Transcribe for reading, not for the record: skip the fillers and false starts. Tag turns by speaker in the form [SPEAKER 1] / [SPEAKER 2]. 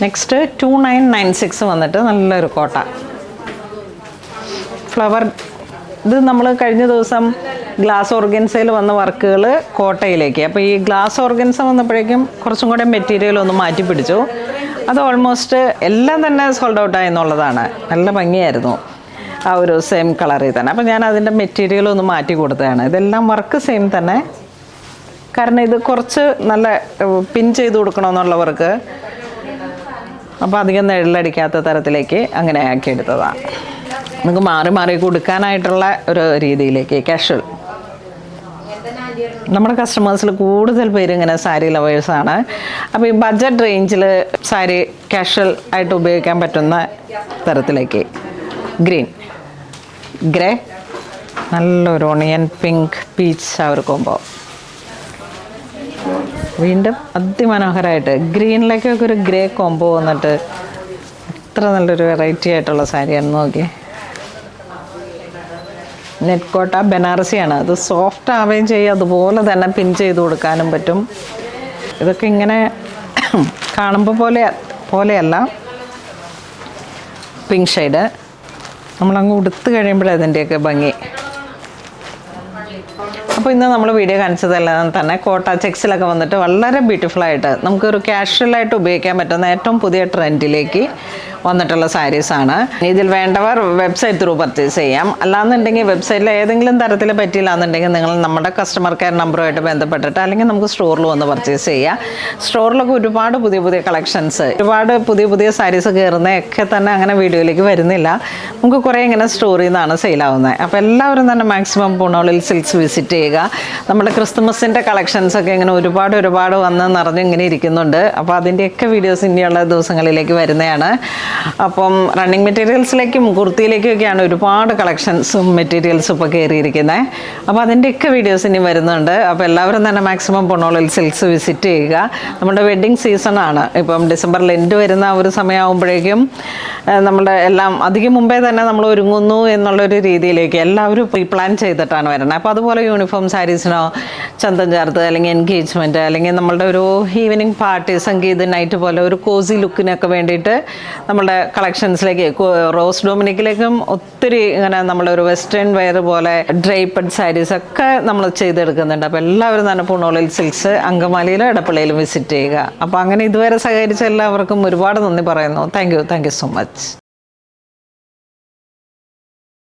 [SPEAKER 1] Next 2996 വന്നിട്ട് നല്ലൊരു കോട്ട ഫ്ലവർ. ഇത് നമ്മൾ കഴിഞ്ഞ ദിവസം ഗ്ലാസ് ഓർഗൻസയിൽ വന്ന വർക്കുകൾ കോട്ടയിലേക്ക്. അപ്പോൾ ഈ ഗ്ലാസ് ഓർഗൻസ വന്നപ്പോഴേക്കും കുറച്ചും കൂടെ മെറ്റീരിയൽ ഒന്ന് മാറ്റി പിടിച്ചു. അത് ഓൾമോസ്റ്റ് എല്ലാം തന്നെ സോൾഡ് ഔട്ടായി എന്നുള്ളതാണ്. നല്ല ഭംഗിയായിരുന്നു ആ ഒരു സെയിം കളറിൽ തന്നെ. അപ്പോൾ ഞാൻ അതിൻ്റെ മെറ്റീരിയൽ ഒന്ന് മാറ്റി കൊടുത്തതാണ്. ഇതെല്ലാം വർക്ക് സെയിം തന്നെ, കാരണം ഇത് കുറച്ച് നല്ല പിൻ ചെയ്ത് കൊടുക്കണമെന്നുള്ളവർക്ക്, അപ്പോൾ അധികം നിഴലടിക്കാത്ത തരത്തിലേക്ക് അങ്ങനെ ആക്കിയെടുത്തതാണ്. നമുക്ക് മാറി മാറി കൊടുക്കാനായിട്ടുള്ള ഒരു രീതിയിലേക്ക് കാഷ്വൽ. നമ്മുടെ കസ്റ്റമേഴ്സിൽ കൂടുതൽ പേര് ഇങ്ങനെ സാരി ലവേഴ്സാണ്. അപ്പോൾ ഈ ബഡ്ജറ്റ് റേഞ്ചിൽ സാരി കാഷ്വൽ ആയിട്ട് ഉപയോഗിക്കാൻ പറ്റുന്ന തരത്തിലേക്ക് ഗ്രീൻ, ഗ്രേ, നല്ലൊരു ഓണിയൻ പിങ്ക് പീച്ച് ആ ഒരു കോംബോ. വീണ്ടും അതിമനോഹരമായിട്ട് ഗ്രീനിലേക്കൊക്കെ ഒരു ഗ്രേ കോംബോ വന്നിട്ട് എത്ര നല്ലൊരു വെറൈറ്റി ആയിട്ടുള്ള സാരിയാണെന്ന് നോക്കി. നെറ്റ് കോട്ട ബനാറസിയാണ്. അത് സോഫ്റ്റ് ആവുകയും ചെയ്യും, അതുപോലെ തന്നെ പിൻ ചെയ്ത് കൊടുക്കാനും പറ്റും. ഇതൊക്കെ ഇങ്ങനെ കാണുമ്പോൾ പോലെയല്ല, പിങ്ക് ഷെയ്ഡ്. നമ്മളങ്ങ് ഉടുത്ത് കഴിയുമ്പോഴേ അതിൻ്റെയൊക്കെ ഭംഗി. അപ്പോൾ ഇന്ന് നമ്മൾ വീഡിയോ കാണിച്ചതെല്ലാം തന്നെ കോട്ട ചെക്സിലൊക്കെ വന്നിട്ട് വളരെ ബ്യൂട്ടിഫുള്ളായിട്ട് നമുക്കൊരു കാഷ്വലായിട്ട് ഉപയോഗിക്കാൻ പറ്റുന്ന ഏറ്റവും പുതിയ ട്രെൻഡിലേക്ക് വന്നിട്ടുള്ള സാരീസാണ്. ഇതിൽ വേണ്ടവർ വെബ്സൈറ്റ് ത്രൂ പർച്ചേസ് ചെയ്യാം. അല്ലാന്നുണ്ടെങ്കിൽ വെബ്സൈറ്റിൽ ഏതെങ്കിലും തരത്തിൽ പറ്റിയില്ല എന്നുണ്ടെങ്കിൽ നിങ്ങൾ നമ്മുടെ കസ്റ്റമർ കെയർ നമ്പറുമായിട്ട് ബന്ധപ്പെട്ടിട്ട് അല്ലെങ്കിൽ നമുക്ക് സ്റ്റോറിൽ വന്ന് പർച്ചേസ് ചെയ്യാം. സ്റ്റോറിലൊക്കെ ഒരുപാട് പുതിയ പുതിയ കളക്ഷൻസ്, ഒരുപാട് പുതിയ പുതിയ സാരീസ് കയറുന്നതൊക്കെ തന്നെ അങ്ങനെ വീഡിയോയിലേക്ക് വരുന്നില്ല. നമുക്ക് കുറേ ഇങ്ങനെ സ്റ്റോറിൽ നിന്നാണ് സെയിലാവുന്നത്. അപ്പോൾ എല്ലാവരും തന്നെ മാക്സിമം പൂണോളിൽ സിൽക്സ് വിസിറ്റ് ചെയ്യുക. നമ്മുടെ ക്രിസ്തുമസിൻ്റെ കളക്ഷൻസൊക്കെ ഇങ്ങനെ ഒരുപാട് വന്ന് നിറഞ്ഞ് ഇങ്ങനെ ഇരിക്കുന്നുണ്ട്. അപ്പോൾ അതിൻ്റെയൊക്കെ വീഡിയോസ് ഇനിയുള്ള ദിവസങ്ങളിലേക്ക് വരുന്നതാണ്. അപ്പം റണ്ണിങ് മെറ്റീരിയൽസിലേക്കും കുർത്തിയിലേക്കും ഒക്കെയാണ് ഒരുപാട് കളക്ഷൻസും മെറ്റീരിയൽസും ഇപ്പോൾ കയറിയിരിക്കുന്നത്. അപ്പോൾ അതിൻ്റെയൊക്കെ വീഡിയോസ് ഇനി വരുന്നുണ്ട്. അപ്പോൾ എല്ലാവരും തന്നെ മാക്സിമം പൊണ്ണോളിൽ സിൽക്സ് വിസിറ്റ് ചെയ്യുക. നമ്മുടെ വെഡ്ഡിങ് സീസണാണ്. ഇപ്പം ഡിസംബറിൽ എൻഡ് വരുന്ന ഒരു സമയമാകുമ്പോഴേക്കും നമ്മുടെ എല്ലാം അധികം മുമ്പേ തന്നെ നമ്മൾ ഒരുങ്ങുന്നു എന്നുള്ളൊരു രീതിയിലേക്ക് എല്ലാവരും പ്രീ പ്ലാൻ ചെയ്തിട്ടാണ് വരുന്നത്. അപ്പോൾ അതുപോലെ യൂണിഫോം സാരീസിനോ ചന്തം ചേർത്ത് അല്ലെങ്കിൽ എൻഗേജ്മെൻറ്റ് അല്ലെങ്കിൽ നമ്മളുടെ ഒരു ഈവനിങ് പാർട്ടി സംഗീത നൈറ്റ് പോലെ ഒരു കോസി ലുക്കിനൊക്കെ വേണ്ടിയിട്ട് നമ്മളുടെ കളക്ഷൻസിലേക്ക് റോസ് ഡൊമിനിക്കിലേക്കും ഒത്തിരി ഇങ്ങനെ നമ്മളൊരു വെസ്റ്റേൺ വെയർ പോലെ ഡ്രൈപ്പഡ് സാരീസൊക്കെ നമ്മൾ ചെയ്തെടുക്കുന്നുണ്ട്. അപ്പോൾ എല്ലാവരും തന്നെ പൂണോളിൽ സിൽക്സ് അങ്കമാലിയിലും എടപ്പള്ളിയിലും വിസിറ്റ് ചെയ്യുക. അപ്പോൾ അങ്ങനെ ഇതുവരെ സഹകരിച്ച എല്ലാവർക്കും ഒരുപാട് നന്ദി പറയുന്നു. Thank you so much.